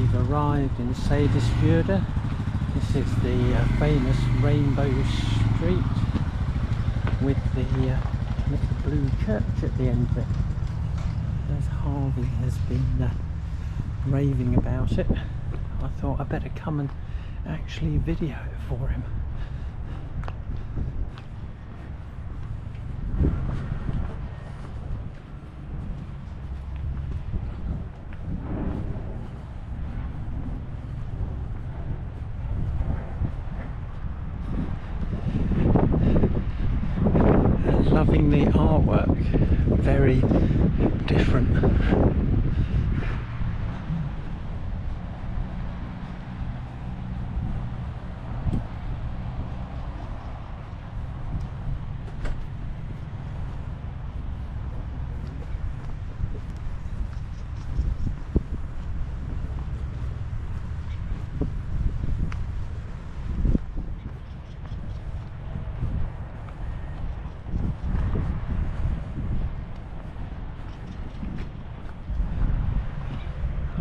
we've arrived in Seyðisfjörður. This is the famous Rainbow Street with the little blue church at the end of it. As Harvey has been raving about it, I thought I'd better come and actually video it for him. Loving the artwork, very different.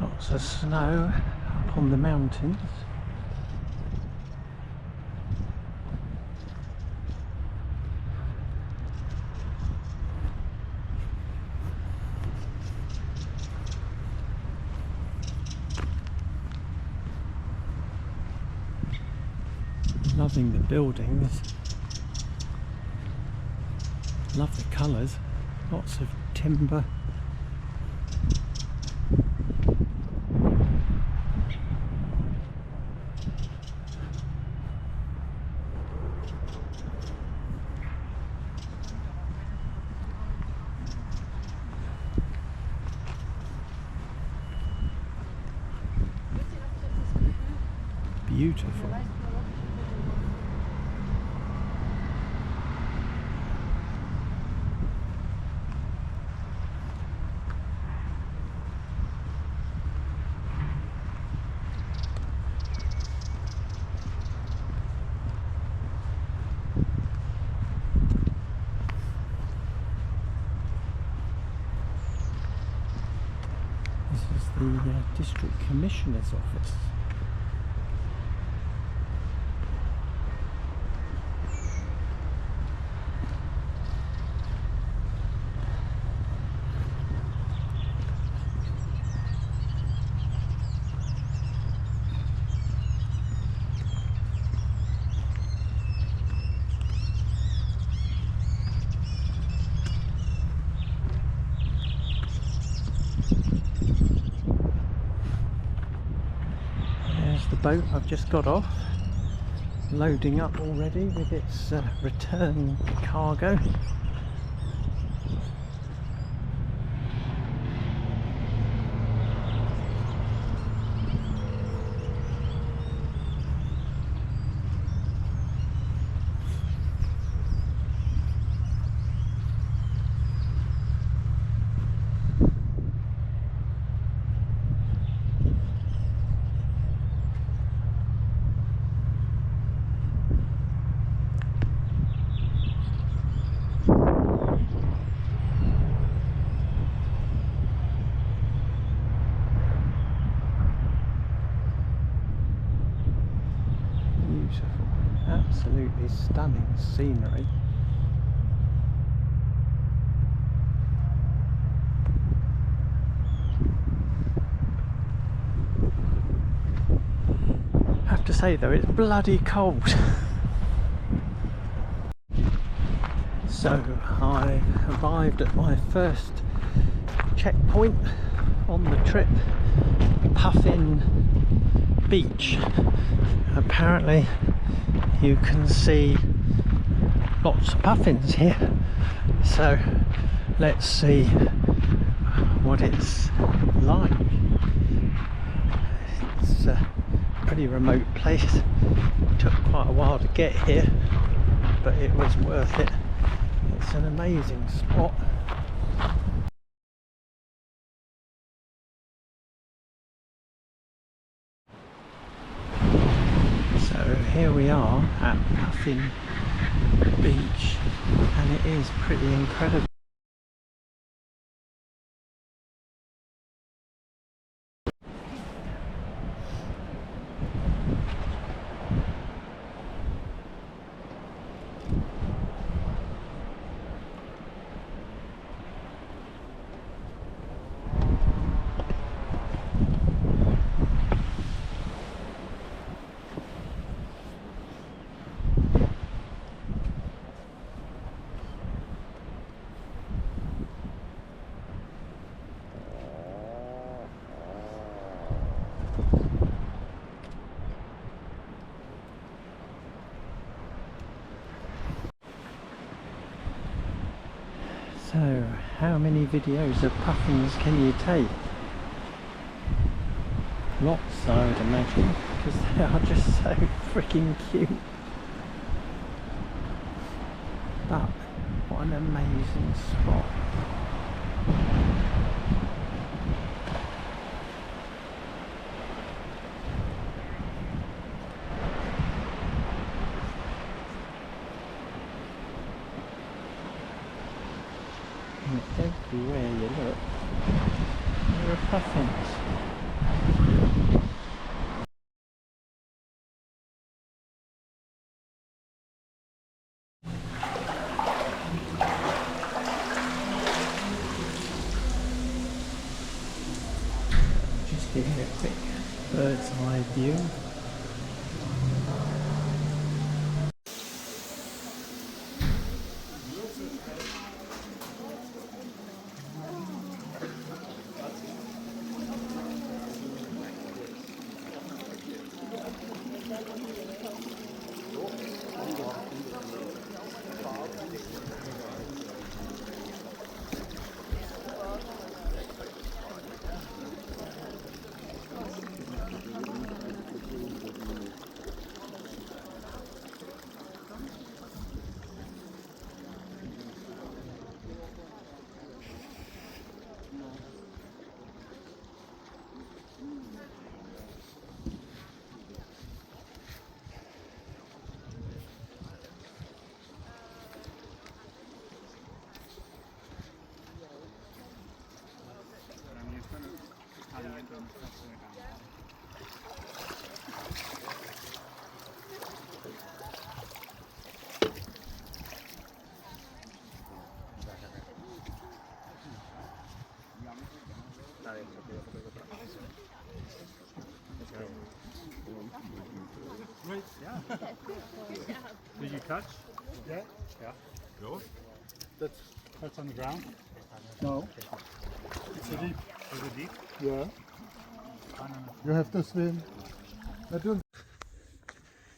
Lots of snow up on the mountains. Loving the buildings. Love the colours. Lots of timber. Beautiful. This is the District Commissioner's office. The boat I've just got off, loading up already with its return cargo. Absolutely stunning scenery. I have to say though, it's bloody cold. So I arrived at my first checkpoint on the trip, Puffin Beach. Apparently you can see lots of puffins here, so let's see what it's like. It's a pretty remote place. It took quite a while to get here, but it was worth it. It's an amazing spot. So here we are at Puffin Beach, and it is pretty incredible. So, how many videos of puffins can you take? Lots, I would imagine, because they are just so freaking cute. But what an amazing spot. And everywhere you look, there are puffins. Just give you a quick bird's eye view. Right, yeah. Did you touch? Yeah. Yeah. Good. That's on the ground? No, it's a deep. Is it deep? Yeah. You have to swim. I don't.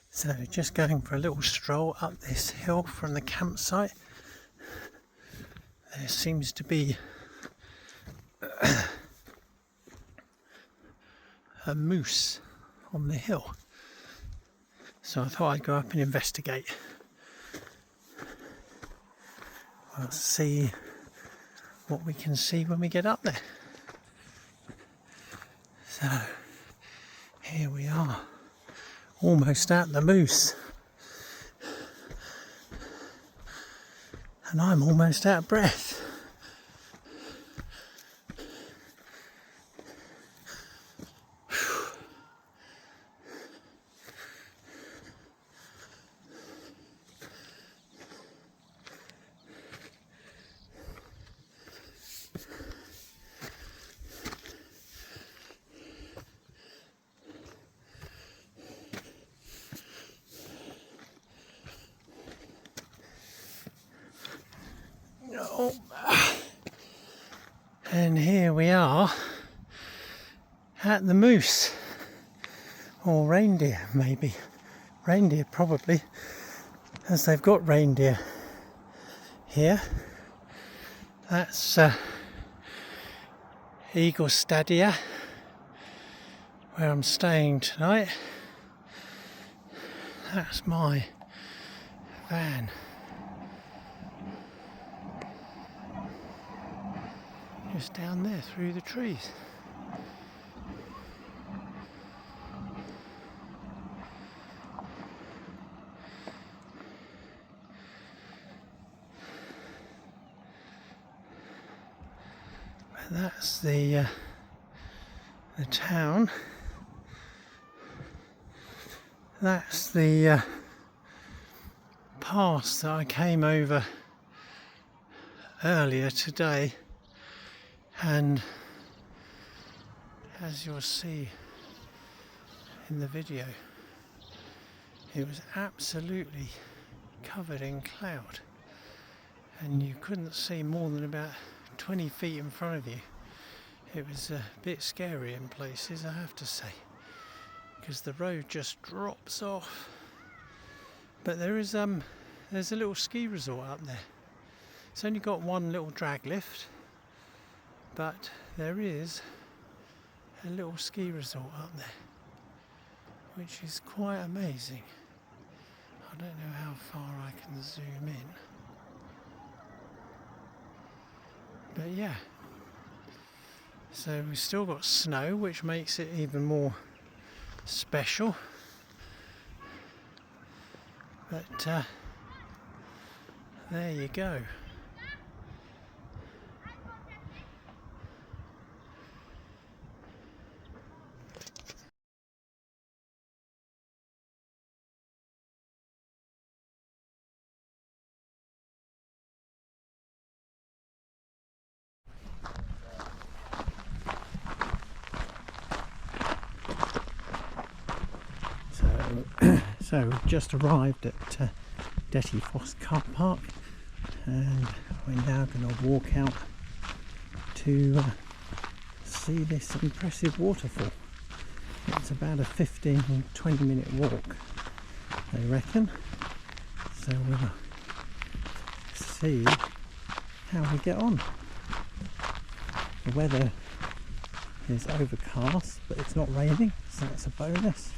So just going for a little stroll up this hill from the campsite. There seems to be a moose on the hill. So I thought I'd go up and investigate. We'll see what we can see when we get up there. So here we are, almost at the moose. And I'm almost out of breath. Oh. And here we are at the moose, or reindeer maybe, reindeer probably, as they've got reindeer here. That's Eagle Stadia, where I'm staying tonight. That's my van. Just down there through the trees. But that's the town. That's the pass that I came over earlier today. And as you'll see in the video, it was absolutely covered in cloud, and you couldn't see more than about 20 feet in front of you. It was a bit scary in places, I have to say, because the road just drops off. But there's a little ski resort up there, It's only got one little drag lift, but there is a little ski resort up there, which is quite amazing. I don't know how far I can zoom in, but yeah. So we've still got snow, which makes it even more special. But there you go. So we've just arrived at Dettifoss car park, and we're now going to walk out to see this impressive waterfall. It's about a 15 or 20 minute walk, I reckon. So we'll see how we get on. The weather is overcast, but it's not raining, so that's a bonus.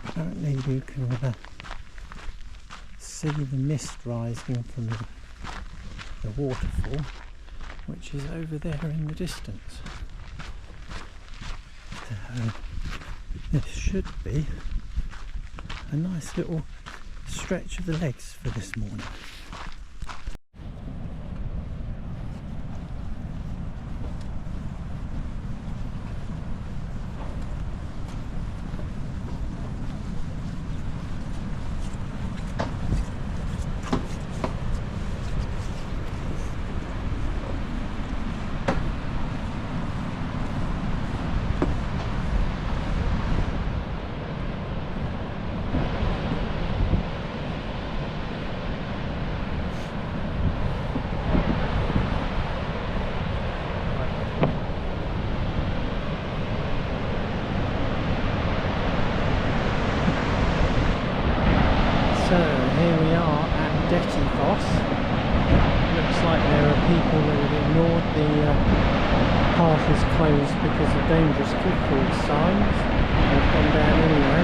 Apparently you can see the mist rising from the waterfall, which is over there in the distance. So this should be a nice little stretch of the legs for this morning. So here we are at Dettifoss. Looks like there are people that have ignored the path is closed because of dangerous footfall signs. They've gone down anyway.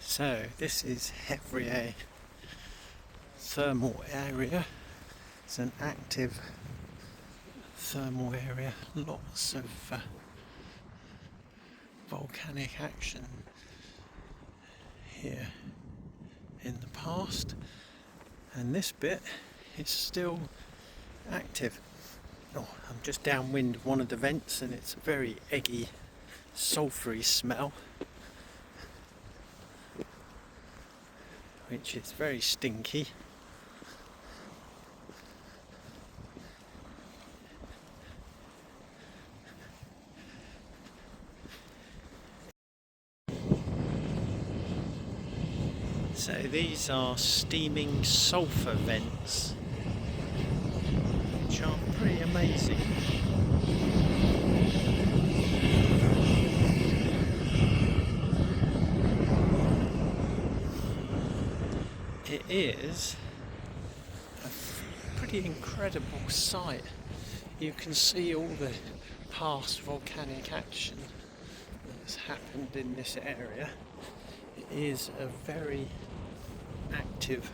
So this is Hevrier thermal area. It's an active thermal area, lots of volcanic action here in the past, and this bit is still active. Oh, I'm just downwind of one of the vents and it's a very eggy, sulphury smell, which is very stinky. So these are steaming sulphur vents, which are pretty amazing. It is a pretty incredible sight. You can see all the past volcanic action that's happened in this area. It is a very active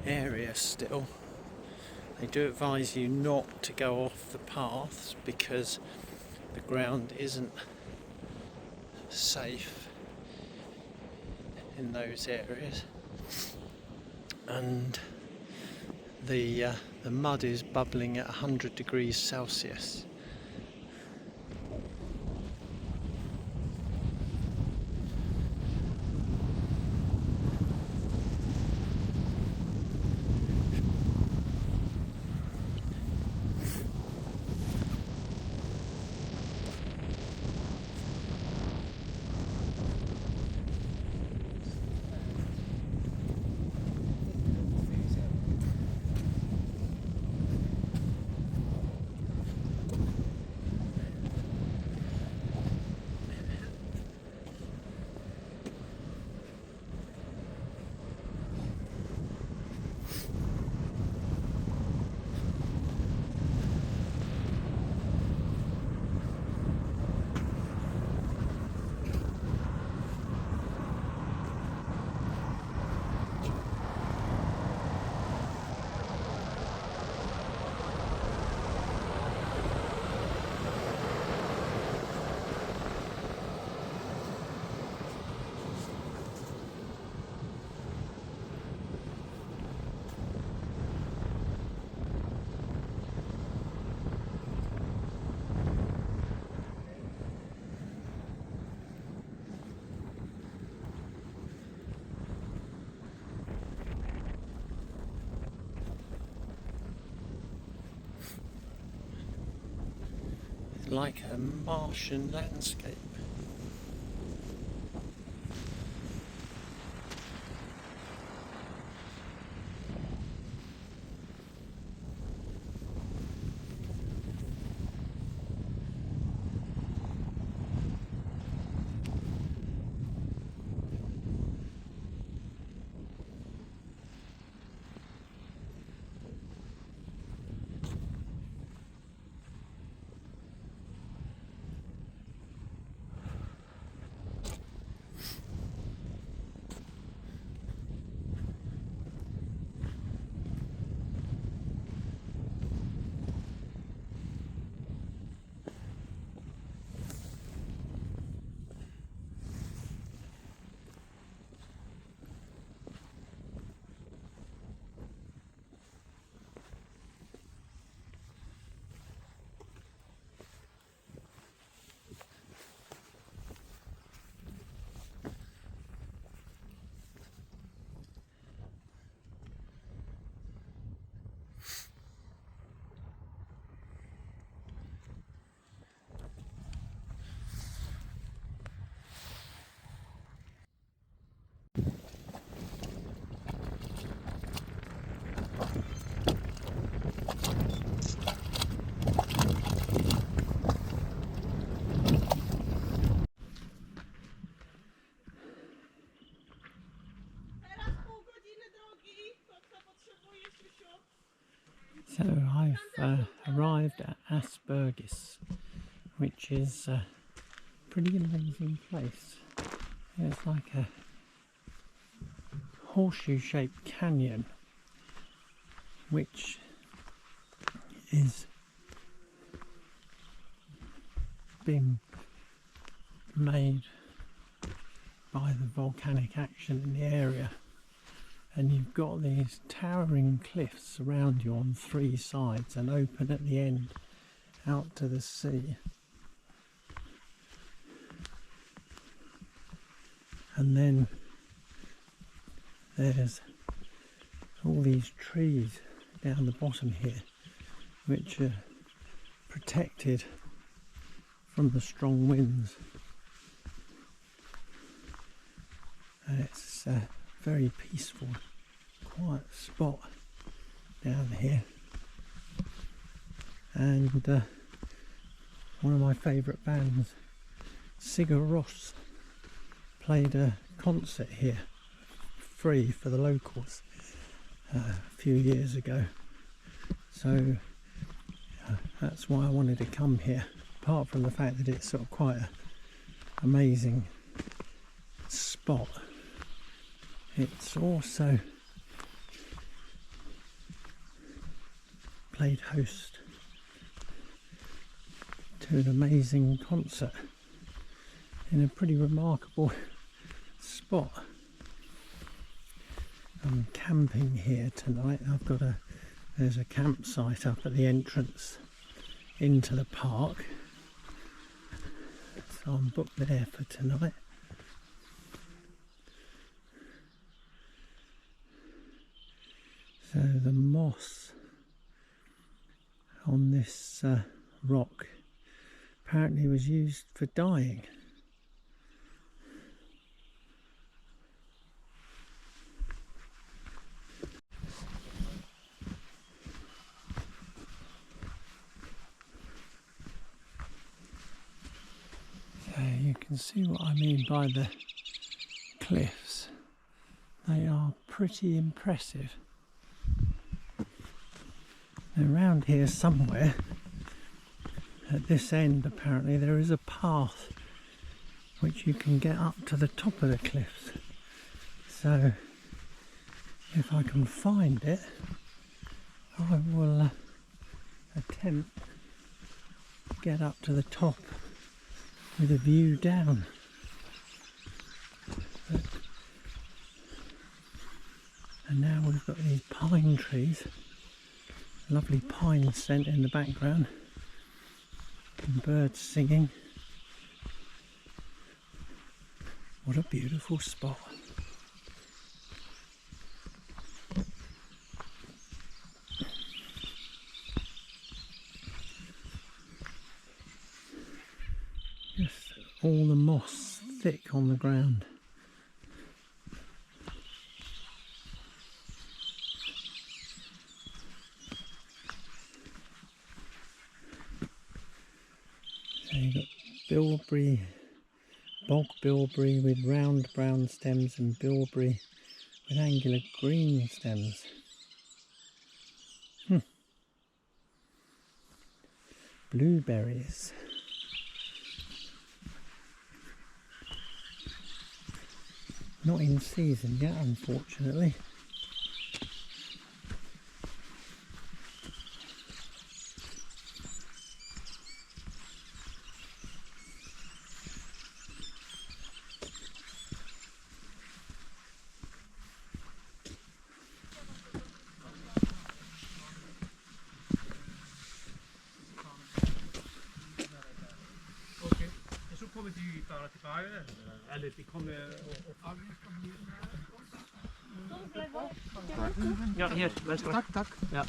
area still. They do advise you not to go off the paths because the ground isn't safe in those areas, and the mud is bubbling at 100 degrees Celsius. Like a Martian landscape. So I've arrived at Aspergis, which is a pretty amazing place. It's like a horseshoe-shaped canyon, which is being made by the volcanic action in the area, and you've got these towering cliffs around you on three sides and open at the end out to the sea. And then there's all these trees down the bottom here which are protected from the strong winds, and it's a very peaceful, quiet spot down here. And one of my favourite bands, Sigur Rós, played a concert here free for the locals a few years ago, so that's why I wanted to come here. Apart from the fact that it's sort of quite an amazing spot, it's also played host to an amazing concert in a pretty remarkable spot. I'm camping here tonight. There's a campsite up at the entrance into the park, so I'm booked there for tonight. So the moss on this rock apparently was used for dyeing. So you can see what I mean by the cliffs. They are pretty impressive. Around here somewhere, at this end apparently, there is a path which you can get up to the top of the cliffs. So if I can find it, I will attempt to get up to the top with a view down. And now we've got these pine trees, lovely pine scent in the background, and birds singing. What a beautiful spot. Just all the moss thick on the ground. So you've got bilberry, bog bilberry with round brown stems, and bilberry with angular green stems. Blueberries. Not in season yet, unfortunately. Kommer de bara tillbaka eller de kommer Ja, hier, venstre. Tak, tak. Ja.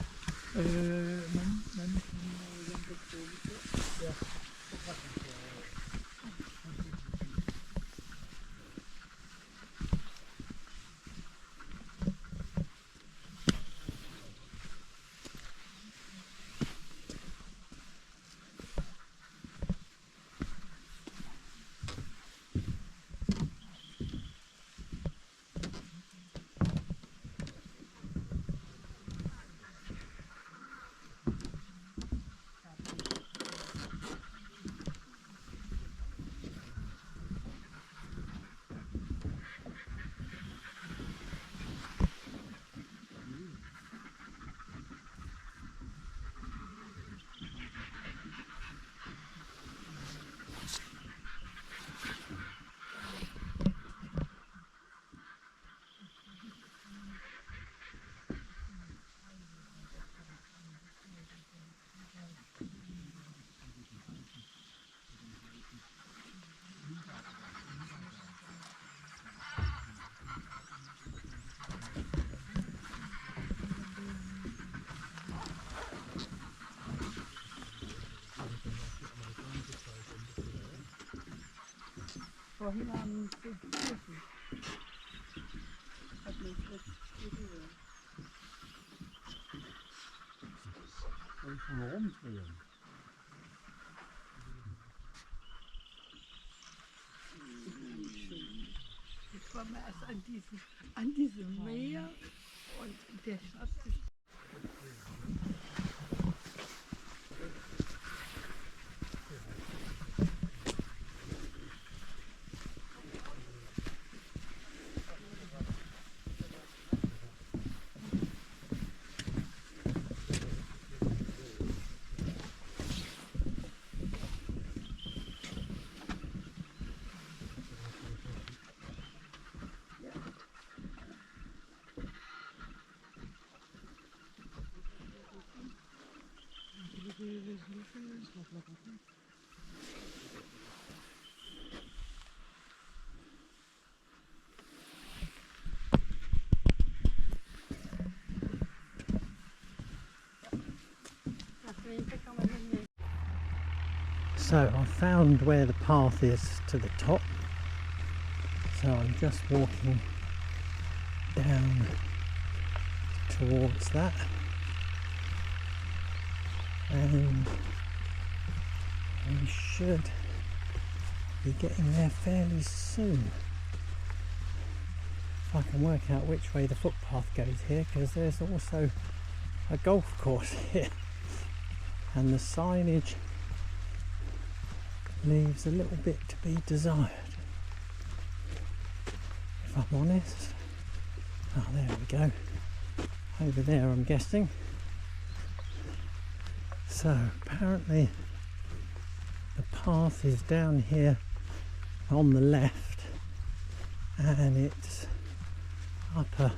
vorhin am Kirchen. Hat mich das berührt. Und schon rumdrehen. Ich komme erst an diesem Meer und der Schatz ist. So I found where the path is to the top, so I'm just walking down towards that, and we should be getting there fairly soon. If I can work out which way the footpath goes here, because there's also a golf course here and the signage leaves a little bit to be desired, if I'm honest. Oh, there we go, over there I'm guessing. So apparently the path is down here on the left, and it's up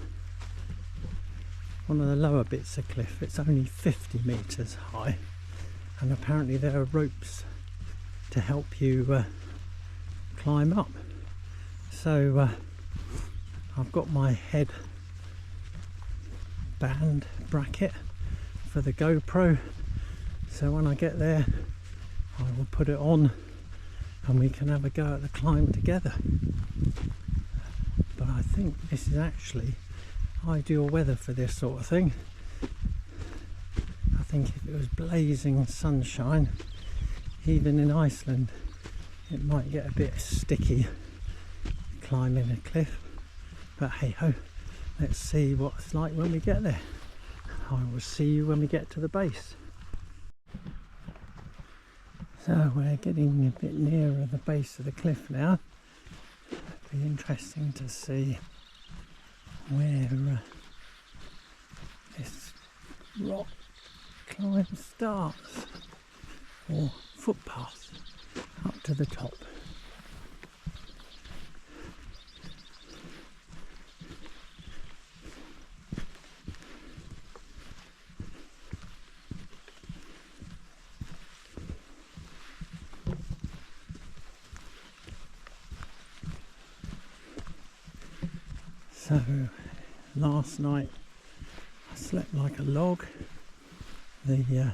one of the lower bits of cliff. It's only 50 metres high, and apparently there are ropes to help you climb up. So I've got my head band bracket for the GoPro, so when I get there I will put it on and we can have a go at the climb together. But I think this is actually ideal weather for this sort of thing. I think if it was blazing sunshine, even in Iceland, it might get a bit sticky climbing a cliff, but hey ho, let's see what it's like when we get there. I will see you when we get to the base. So we're getting a bit nearer the base of the cliff now. It'll be interesting to see where this rock climb starts, or footpath up to the top. So last night I slept like a log. The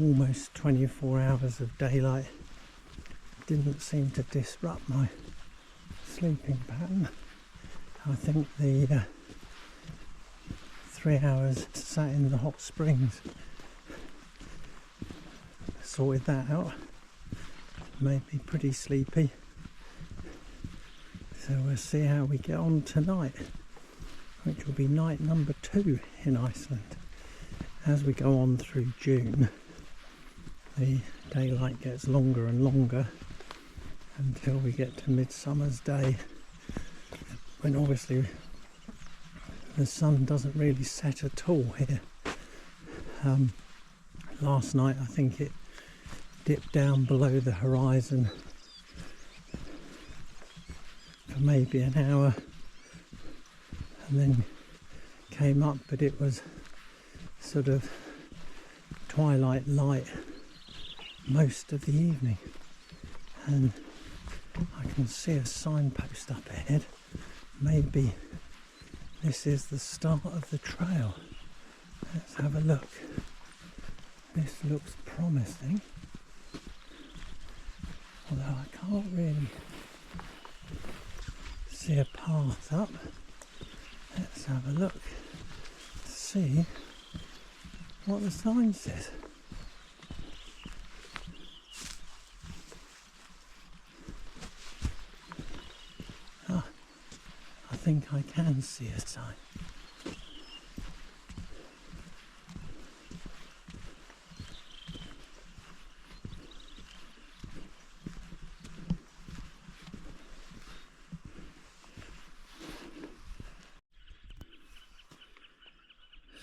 almost 24 hours of daylight didn't seem to disrupt my sleeping pattern. I think the 3 hours sat in the hot springs sorted that out. Made me pretty sleepy. So we'll see how we get on tonight, which will be night number 2 in Iceland. As we go on through June, the daylight gets longer and longer until we get to Midsummer's Day, when obviously the sun doesn't really set at all here. Last night I think it dipped down below the horizon for maybe an hour and then came up, but it was sort of twilight light most of the evening, and I can see a signpost up ahead. Maybe this is the start of the trail. Let's have a look. This looks promising, although I can't really see a path up. Let's have a look to see what the sign says. Ah, I think I can see a sign.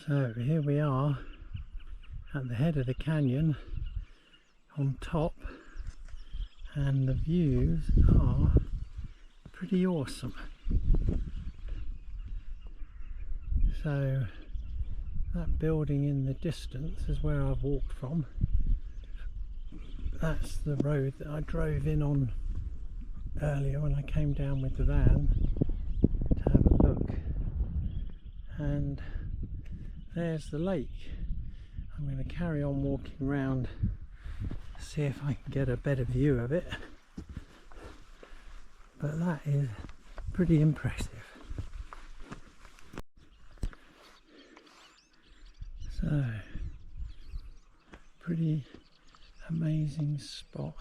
So here we are at the head of the canyon on top, and the views are pretty awesome. So that building in the distance is where I've walked from. That's the road that I drove in on earlier when I came down with the van to have a look, and there's the lake. I'm going to carry on walking around, see if I can get a better view of it, but that is pretty impressive. So, pretty amazing spot.